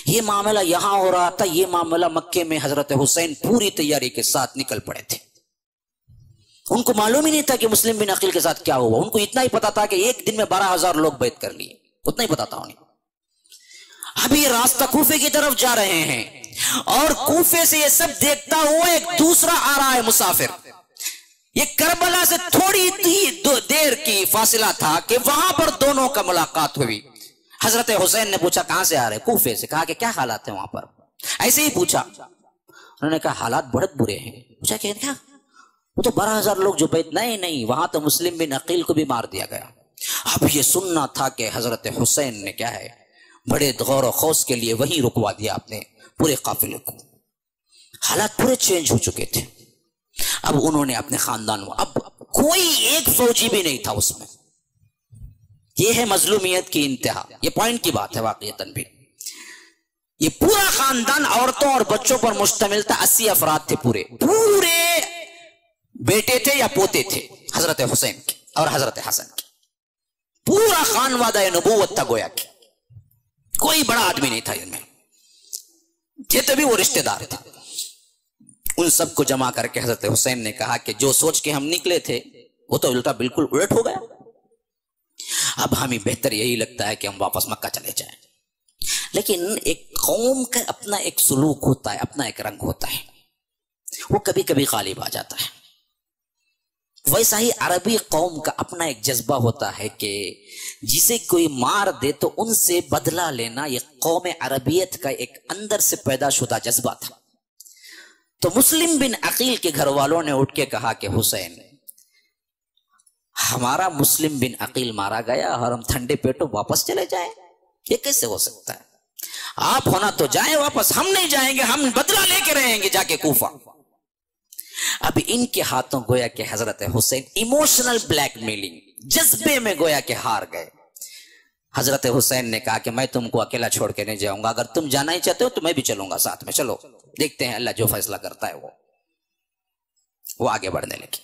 ये मामला यहां हो रहा था, ये मामला मक्के में हजरत हुसैन पूरी तैयारी के साथ निकल पड़े थे। उनको मालूम ही नहीं था कि मुस्लिम बिन अकील के साथ क्या हुआ। उनको इतना ही पता था कि एक दिन में 12,000 लोग बैत कर लिए, उतना ही पता था उन्हें। अभी रास्ता कूफे की तरफ जा रहे हैं। और कूफे से ये सब देखता हुआ एक दूसरा आ रहा है मुसाफिर। ये करबला से थोड़ी देर की फासिला था कि वहां पर दोनों का मुलाकात हुई। हजरत हुसैन ने पूछा कहां से आ रहे? कूफे से। कहा कि क्या हालात है वहां पर? ऐसे ही पूछा। उन्होंने कहा हालात बहुत बुरे हैं। पूछा क्या? वो तो 12,000 लोग जो बैठ, नहीं वहां तो मुस्लिम बिन अकील को भी मार दिया गया। अब ये सुनना था कि हजरत हुसैन ने क्या है, बड़े गौर खौस के लिए वहीं रुकवा दिया अपने पूरे काफिले को। हालात पूरे चेंज हो चुके थे। अब उन्होंने अपने खानदान, अब कोई एक फौजी भी नहीं था उसमें। यह है मजलूमियत की इंतहा। यह पॉइंट की बात है वाकईतन भी। ये पूरा खानदान औरतों और बच्चों पर मुश्तमिल था। 80 अफराद थे, पूरे बेटे थे या पोते थे हजरत हुसैन के और हजरत हसन के। पूरा खानवादा नबूवत था गोया की। कोई बड़ा आदमी नहीं था इनमें, थे तभी वो रिश्तेदार थे। उन सबको जमा करके हजरत हुसैन ने कहा कि जो सोच के हम निकले थे वो तो उल्टा बिल्कुल उलट हो गया। अब हमें बेहतर यही लगता है कि हम वापस मक्का चले जाएं। लेकिन एक कौम का अपना एक सुलूक होता है, अपना एक रंग होता है, वो कभी कभी गालिब आ जाता है। वैसा ही अरबी कौम का अपना एक जज्बा होता है कि जिसे कोई मार दे तो उनसे बदला लेना, यह कौम अरबियत का एक अंदर से पैदा शुदा जज्बा था। तो मुस्लिम बिन अकील के घर वालों ने उठ के कहा कि हुसैन, हमारा मुस्लिम बिन अकील मारा गया और हम ठंडे पेटों वापस चले जाएं? ये कैसे हो सकता है? आप होना तो जाएं वापस, हम नहीं जाएंगे, हम बदला लेके रहेंगे जाके कूफा। अब इनके हाथों गोया के हजरत हुसैन इमोशनल ब्लैकमेलिंग, जज्बे में गोया के हार गए। हजरत हुसैन ने कहा कि मैं तुमको अकेला छोड़ के नहीं जाऊंगा, अगर तुम जाना ही चाहते हो तो मैं भी चलूंगा साथ में, चलो देखते हैं अल्लाह जो फैसला करता है वो आगे बढ़ने लगी।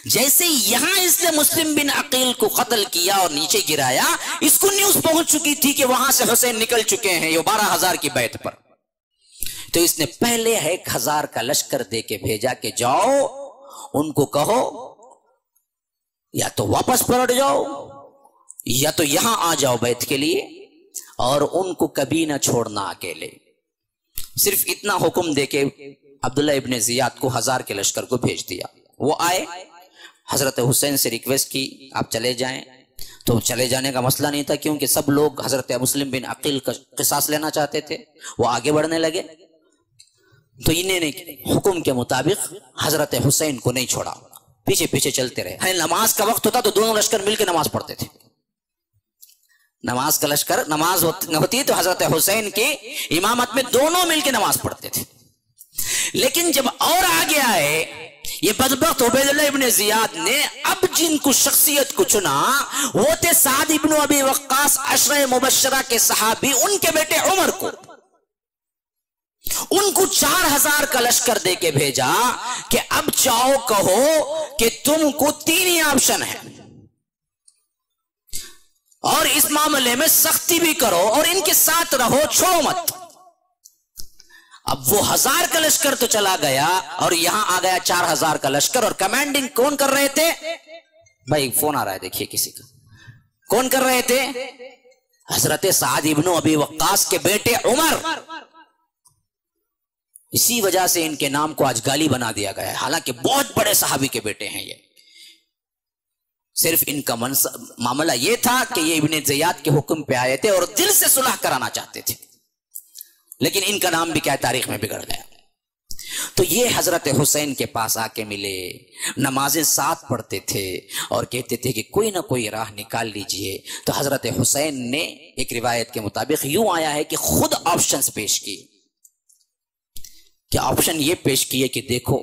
जैसे यहां इसने मुस्लिम बिन अकील को कत्ल किया और नीचे गिराया, इसको न्यूज पहुंच चुकी थी कि वहां से हुसैन निकल चुके हैं ये 12,000 की बैत पर। तो इसने पहले 1,000 का लश्कर दे के भेजा कि जाओ उनको कहो या तो वापस पलट जाओ या तो यहां आ जाओ बैत के लिए, और उनको कभी ना छोड़ना अकेले। सिर्फ इतना हुक्म देके अब्दुल्ला इब्ने जियाद को 1,000 के लश्कर को भेज दिया। वो आए, हजरत हुसैन से रिक्वेस्ट की आप चले जाएं। तो चले जाने का मसला नहीं था, क्योंकि सब लोग हजरत मुस्लिम बिन अकील का किसास लेना चाहते थे। वो आगे बढ़ने लगे तो इन्हें हुक्म के मुताबिक हजरत हुसैन को नहीं छोड़ा, पीछे पीछे चलते रहे। नमाज का वक्त होता तो दोनों लश्कर मिलकर नमाज पढ़ते थे। नमाज का लश्कर नमाज होती तो हजरत हुसैन की इमामत में दोनों मिलकर नमाज पढ़ते थे। लेकिन जब और आगे आए ये बदबख्त उबैदुल्लाह इब्ने जियाद ने, अब जिनको शख्सियत को चुना वो थे साद इब्ने अबी वक्कास, अशरे मुबश्शरा के सहाबी, उनके बेटे उमर को। उनको 4,000 का लश्कर दे के भेजा कि अब जाओ कहो कि तुमको 3 ही ऑप्शन है और इस मामले में सख्ती भी करो और इनके साथ रहो, छोड़ो मत। अब वो 1,000 का लश्कर तो चला गया और यहां आ गया 4,000 का लश्कर। और कमांडिंग कौन कर रहे थे? भाई फोन आ रहा है, देखिए किसी का। कौन कर रहे थे? हजरत साद इब्ने अबी वक्कास के बेटे उमर। इसी वजह से इनके नाम को आज गाली बना दिया गया है, हालांकि बहुत बड़े सहाबी के बेटे हैं ये। सिर्फ इनका मामला ये था कि ये इब्ने जियाद के हुक्म पे आए थे और दिल से सुलह कराना चाहते थे, लेकिन इनका नाम भी क्या तारीख में बिगड़ गया। तो ये हजरत हुसैन के पास आके मिले, नमाजें साथ पढ़ते थे और कहते थे कि कोई ना कोई राह निकाल लीजिए। तो हजरत हुसैन ने एक रिवायत के मुताबिक यूं आया है कि खुद ऑप्शंस पेश किए। क्या ऑप्शन ये पेश किए कि देखो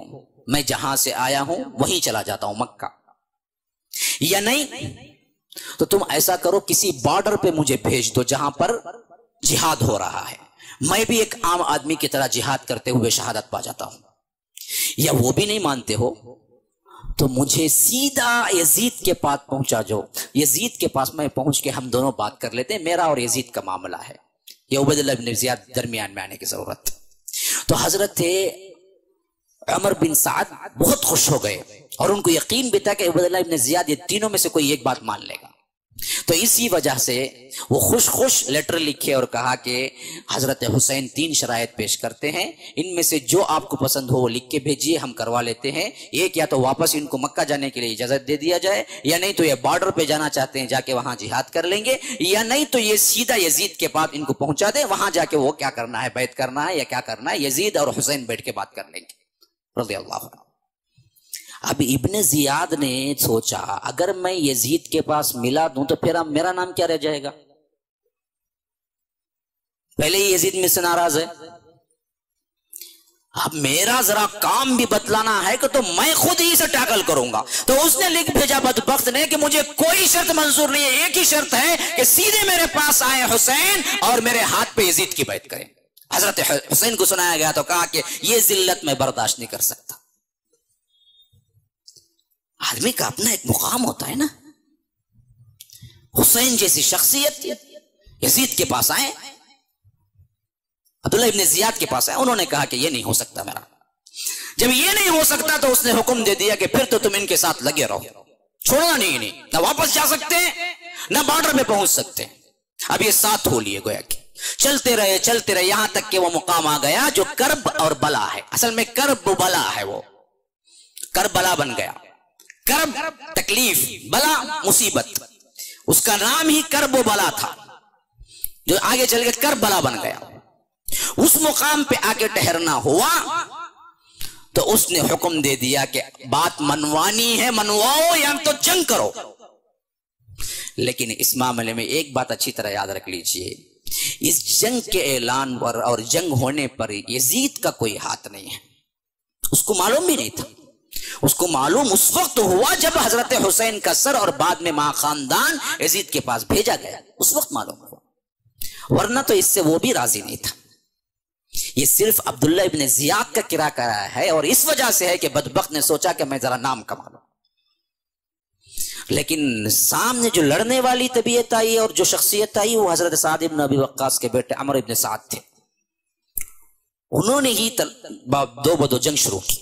मैं जहां से आया हूं वहीं चला जाता हूं मक्का, या नहीं तो तुम ऐसा करो किसी बॉर्डर पे मुझे भेज दो जहां पर जिहाद हो रहा है, मैं भी एक आम आदमी की तरह जिहाद करते हुए शहादत पा जाता हूं। या वो भी नहीं मानते हो तो मुझे सीधा यजीद के पास पहुंचा जाओ, यजीद के पास मैं पहुंच के हम दोनों बात कर लेते हैं, मेरा और यजीद का मामला है, ये उबैदुल्लाह इब्ने जियाद दरमियान में आने की जरूरत। तो हजरत उमर बिन साद बहुत खुश हो गए और उनको यकीन भी था कि उबैदुल्लाह इब्ने जियाद ये तीनों में से कोई एक बात मान लेगा। तो इसी वजह से वो खुश खुश लेटर लिखे और कहा कि हजरत हुसैन 3 शराइत पेश करते हैं, इनमें से जो आपको पसंद हो वो लिख के भेजिए, हम करवा लेते हैं। एक, या तो वापस इनको मक्का जाने के लिए इजाजत दे दिया जाए, या नहीं तो ये बॉर्डर पे जाना चाहते हैं जाके वहां जिहाद कर लेंगे, या नहीं तो ये सीधा यजीद के पास इनको पहुंचा दे, वहां जाके वो क्या करना है, बैत करना है या क्या करना है, यजीद और हुसैन बैठ के बात कर लेंगे रज़ियल्लाहु अन्हु। अब इब्ने जियाद ने सोचा अगर मैं यजीद के पास मिला दूं तो फिर अब मेरा नाम क्या रह जाएगा, पहले ही यजीद मुझसे नाराज है, अब मेरा जरा काम भी बतलाना है कि तो मैं खुद ही इसे टैकल करूंगा। तो उसने लिख भेजा बदबख्त ने कि मुझे कोई शर्त मंजूर नहीं है, एक ही शर्त है कि सीधे मेरे पास आए हुसैन और मेरे हाथ पे यजीद की बैत करें। हजरत हुसैन को सुनाया गया तो कहा कि यह जिल्लत में बर्दाश्त नहीं कर सकता। आदमी का अपना एक मुकाम होता है ना। हुसैन जैसी शख्सियत यजीद के पास आए, अब्दुल्लाह इब्ने जियाद के पास आए, उन्होंने कहा कि ये नहीं हो सकता मेरा। जब ये नहीं हो सकता तो उसने हुक्म दे दिया कि फिर तो तुम इनके साथ लगे रहो, छोड़ना नहीं, ना वापस जा सकते ना बॉर्डर में पहुंच सकते। अब ये साथ हो लिए गोया कि चलते रहे यहां तक कि वो मुकाम आ गया जो कर्ब और बला है। असल में कर्ब बला है, वो कर्ब बला बन गया। कर्ब तकलीफ, बला मुसीबत, उसका नाम ही कर्ब बला था, जो आगे चल के कर्ब बला बन गया। उस मुकाम पे आके ठहरना हुआ तो उसने हुक्म दे दिया कि बात मनवानी है मनवाओ या तो जंग करो। लेकिन इस मामले में एक बात अच्छी तरह याद रख लीजिए, इस जंग के ऐलान पर और जंग होने पर यजीद का कोई हाथ नहीं है। उसको मालूम भी नहीं था, उसको मालूम उस वक्त हुआ जब हजरत हुसैन का सर और बाद में मां खानदान यजीद के पास भेजा गया, उस वक्त मालूम हुआ, वरना तो इससे वो भी राजी नहीं था। ये सिर्फ अब्दुल्ला इब्ने जियाद का किरा कराया है और इस वजह से है कि बदबख्त ने सोचा कि मैं जरा नाम कमा लूं। लेकिन सामने जो लड़ने वाली तबीयत आई और जो शख्सियत आई वो हजरत साद इब्न अबी वक्कास के बेटे अमर इब्न साद थे। उन्होंने ही दो बदो जंग शुरू की।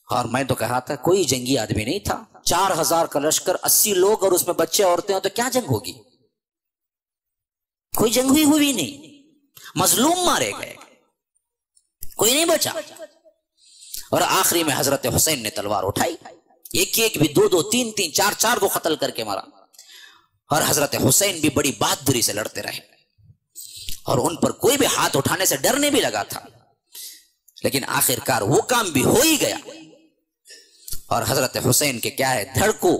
और मैं तो कहा था कोई जंगी आदमी नहीं था, 4000 का लश्कर, 80 लोग और उसमें बच्चे औरतें हो तो क्या जंग होगी। कोई जंग हुई नहीं, मजलूम मारे गए, कोई नहीं बचा। और आखिरी में हजरत हुसैन ने तलवार उठाई, एक भी, दो, तीन, चार को कत्ल करके मारा। और हजरत हुसैन भी बड़ी बहादुरी से लड़ते रहे और उन पर कोई भी हाथ उठाने से डरने भी लगा था। लेकिन आखिरकार वो काम भी हो ही गया और हजरत हुसैन के क्या है, धड़ को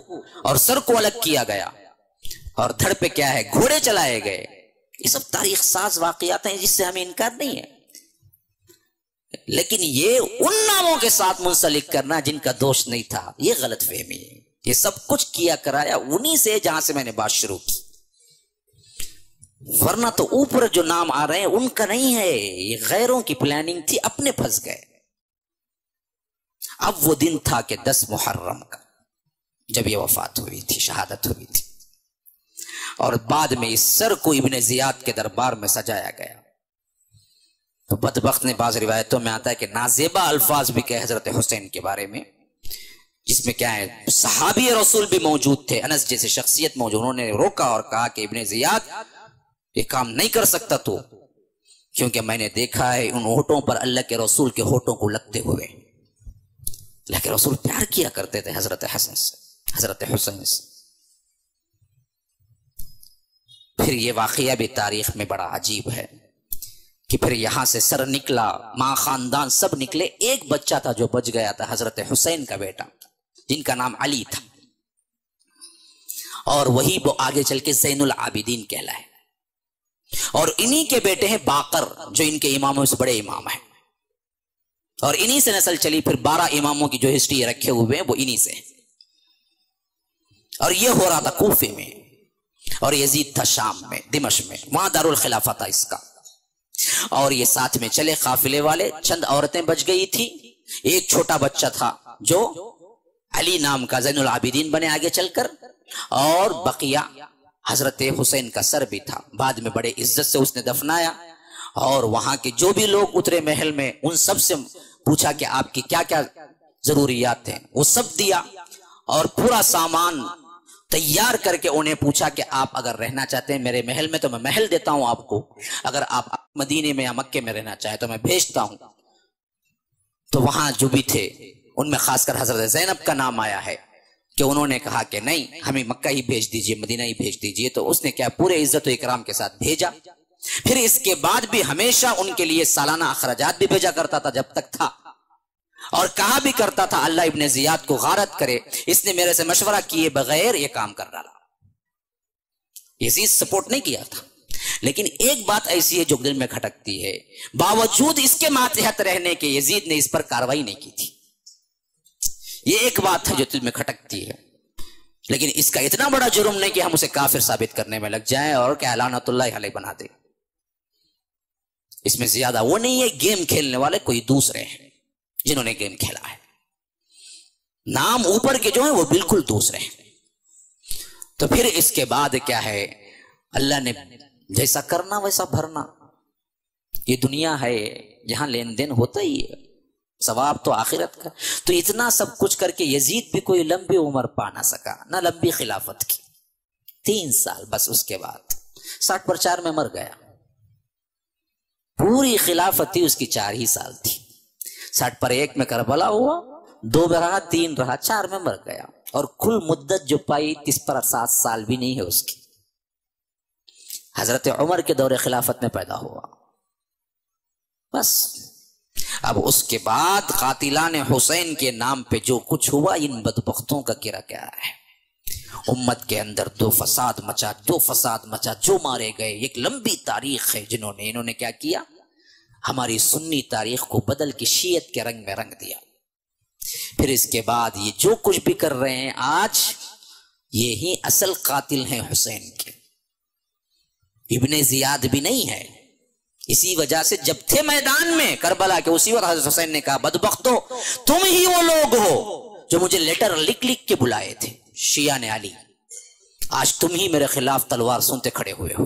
और सर को अलग किया गया और धड़ पे क्या है, घोड़े चलाए गए। ये सब तारीख साज वाकयात हैं जिससे हमें इनकार नहीं है। लेकिन ये उन नामों के साथ मुंसलिक करना जिनका दोष नहीं था, ये गलत फहमी है। ये सब कुछ किया कराया उन्हीं से जहां से मैंने बात शुरू की, वरना तो ऊपर जो नाम आ रहे हैं उनका नहीं है, ये गैरों की प्लानिंग थी, अपने फंस गए। अब वो दिन था कि 10 मुहर्रम का, जब ये वफात हुई थी, शहादत हुई थी। और बाद में इस सर को इब्ने जियाद के दरबार में सजाया गया। तो बदबख्त ने बाज़ रिवायतों में आता है कि नाजेबा अल्फाज भी कहे हजरत हुसैन के बारे में, जिसमें क्या है, सहाबी रसूल भी मौजूद थे, अनस जैसे शख्सियत मौजूद। उन्होंने रोका और कहा कि इब्ने जियाद ये काम नहीं कर सकता तो, क्योंकि मैंने देखा है उन होठों पर अल्लाह के रसूल के होठों को लगते हुए। अल्लाह के रसूल प्यार किया करते थे हजरत हसन से, हजरत हुसैन से। फिर ये वाकया भी तारीख में बड़ा अजीब है कि फिर यहां से सर निकला, मां खानदान सब निकले, एक बच्चा था जो बच गया था, हजरत हुसैन का बेटा, जिनका नाम अली था। और वही वो आगे चल के ज़ैनुल आबिदीन कहलाए। और इन्हीं के बेटे हैं बाकर, जो इनके इमामों से बड़े इमाम हैं। और इन्हीं से नस्ल चली फिर 12 इमामों की जो हिस्ट्री रखे हुए हैं वो इन्हीं से। और ये हो रहा था कूफे में, और यजीद था शाम में, दिमश्क में, वहां दारुल खिलाफा था इसका। और ये साथ में चले काफिले वाले, चंद औरतें बच गई थी, एक छोटा बच्चा था जो अली नाम का ज़ैनुल आबिदीन बने आगे चलकर, और बकिया हजरत हुसैन का सर भी था। बाद में बड़े इज्जत से उसने दफनाया और वहां के जो भी लोग उतरे महल में उन सब से पूछा कि आपकी क्या क्या जरूरियात हैं, वो सब दिया और पूरा सामान तैयार करके उन्हें पूछा कि आप अगर रहना चाहते हैं मेरे महल में तो मैं महल देता हूं आपको, अगर आप मदीने में या मक्के में रहना चाहे तो मैं भेजता हूं। तो वहां जो भी थे उनमें खासकर हजरत ज़ैनब का नाम आया है कि उन्होंने कहा कि नहीं, हमें मक्का ही भेज दीजिए, मदीना ही भेज दीजिए। तो उसने क्या पूरे इज्जत और इकराम के साथ भेजा। फिर इसके बाद भी हमेशा उनके लिए सालाना अखराजात भी भेजा करता था जब तक था, और कहा भी करता था अल्लाह इब्ने ज़ियाद को गारत करे, इसने मेरे से मशवरा किए बगैर ये काम कर डाला। यजीद सपोर्ट नहीं किया था, लेकिन एक बात ऐसी है जो दिल में खटकती है, बावजूद इसके मातहत रहने के यजीद ने इस पर कार्रवाई नहीं की थी। ये एक बात है जो दिल में खटकती है, लेकिन इसका इतना बड़ा जुर्म नहीं कि हम उसे काफिर साबित करने में लग जाएं और क्या लानतुल्लाह अलैह बना दे। इसमें ज्यादा वो नहीं है, गेम खेलने वाले कोई दूसरे हैं जिन्होंने गेम खेला है, नाम ऊपर के जो है वो बिल्कुल दूसरे हैं। तो फिर इसके बाद क्या है, अल्लाह ने जैसा करना वैसा भरना। ये दुनिया है जहां लेन देन होता ही है, सवाब तो आखिरत का। तो इतना सब कुछ करके यजीद भी कोई लंबी उम्र पा ना सका, ना लंबी खिलाफत की, 3 साल बस। उसके बाद 60 पर 4 में मर गया। पूरी खिलाफत थी उसकी 4 ही साल थी। 60 पर 1 में करबला हुआ, 2 में रहा, 3 रहा, 4 में मर गया। और कुल मुद्दत जो पाई 30 पर 7 साल भी नहीं है उसकी। हजरत उमर के दौरे खिलाफत में पैदा हुआ बस। अब उसके बाद कातिलान हुसैन के नाम पे जो कुछ हुआ, इन बदबख्तों का किरा क्या है। उम्मत के अंदर दो फसाद मचा, जो मारे गए। एक लंबी तारीख है जिन्होंने, इन्होंने क्या किया, हमारी सुन्नी तारीख को बदल के शियत के रंग में रंग दिया। फिर इसके बाद ये जो कुछ भी कर रहे हैं आज, ये ही असल कातिल हैं हुसैन के, इब्ने ज़ियाद भी नहीं है। इसी वजह से जब थे मैदान में करबला के, उसी वक्त हज़रत हुसैन ने कहा, बदबख्तो तुम ही वो लोग हो जो मुझे लेटर लिख लिख के बुलाए थे शिया ने अली, आज तुम ही मेरे खिलाफ तलवार सुनते खड़े हुए हो।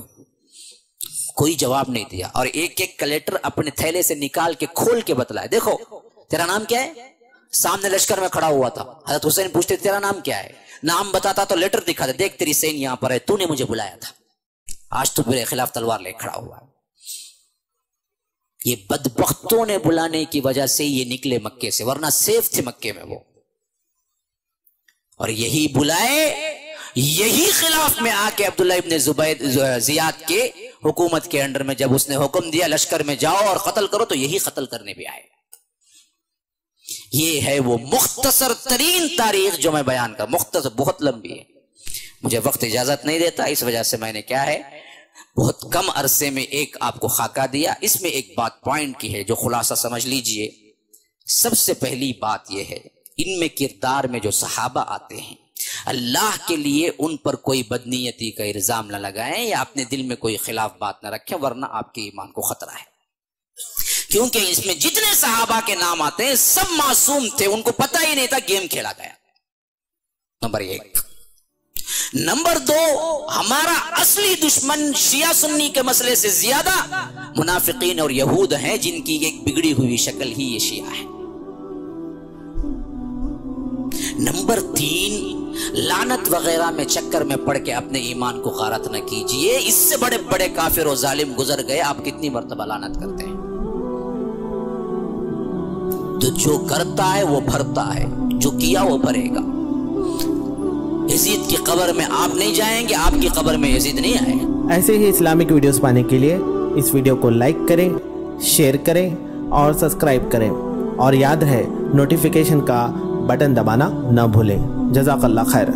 कोई जवाब नहीं दिया, और एक एक का लेटर अपने थैले से निकाल के खोल के बतलाया, देखो तेरा नाम क्या है। सामने लश्कर में खड़ा हुआ था, हज़रत हुसैन पूछते तेरा नाम क्या है, नाम बताता तो लेटर दिखाते, देख तेरी सैन यहां पर है, तूने मुझे बुलाया था, आज तू मेरे खिलाफ तलवार ले खड़ा हुआ है। ये बदबख्तों ने बुलाने की वजह से ये निकले मक्के से, वरना सेफ थे मक्के में वो। और यही बुलाए, यही खिलाफ में आके अब्दुल्ला इब्ने ज़ियाद के हुकूमत के अंडर में जब उसने हुक्म दिया लश्कर में जाओ और कत्ल करो, तो यही कत्ल करने भी आए। ये है वो मुख्तसर तरीन तारीख जो मैं बयान कर, मुख्तसर बहुत लंबी है, मुझे वक्त इजाजत नहीं देता, इस वजह से मैंने क्या है बहुत कम अरसे में एक आपको खाका दिया। इसमें एक बात पॉइंट की है जो खुलासा समझ लीजिए। सबसे पहली बात यह है, इनमें किरदार में जो सहाबा आते हैं, अल्लाह के लिए उन पर कोई बदनीयती का इल्जाम न लगाएं या अपने दिल में कोई खिलाफ बात न रखें, वरना आपके ईमान को खतरा है। क्योंकि इसमें जितने सहाबा के नाम आते हैं सब मासूम थे, उनको पता ही नहीं था गेम खेला गया। नंबर 1। नंबर 2, हमारा असली दुश्मन शिया सुन्नी के मसले से ज्यादा मुनाफिकीन और यहूद हैं, जिनकी एक बिगड़ी हुई शक्ल ही ये शिया है। नंबर 3, लानत वगैरह में चक्कर में पड़ के अपने ईमान को गारत न कीजिए। इससे बड़े बड़े काफिर और जालिम गुजर गए, आप कितनी मर्तबा लानत करते हैं। तो जो करता है वो भरता है, जो किया वो भरेगा। यजीद की कब्र में आप नहीं जाएंगे, आपकी कब्र में यजीद नहीं आएगा।
ऐसे ही इस्लामिक वीडियोस पाने के लिए इस वीडियो को लाइक करें, शेयर करें और सब्सक्राइब करें, और याद है नोटिफिकेशन का बटन दबाना न भूलें। जज़ाकल्लाह खैर।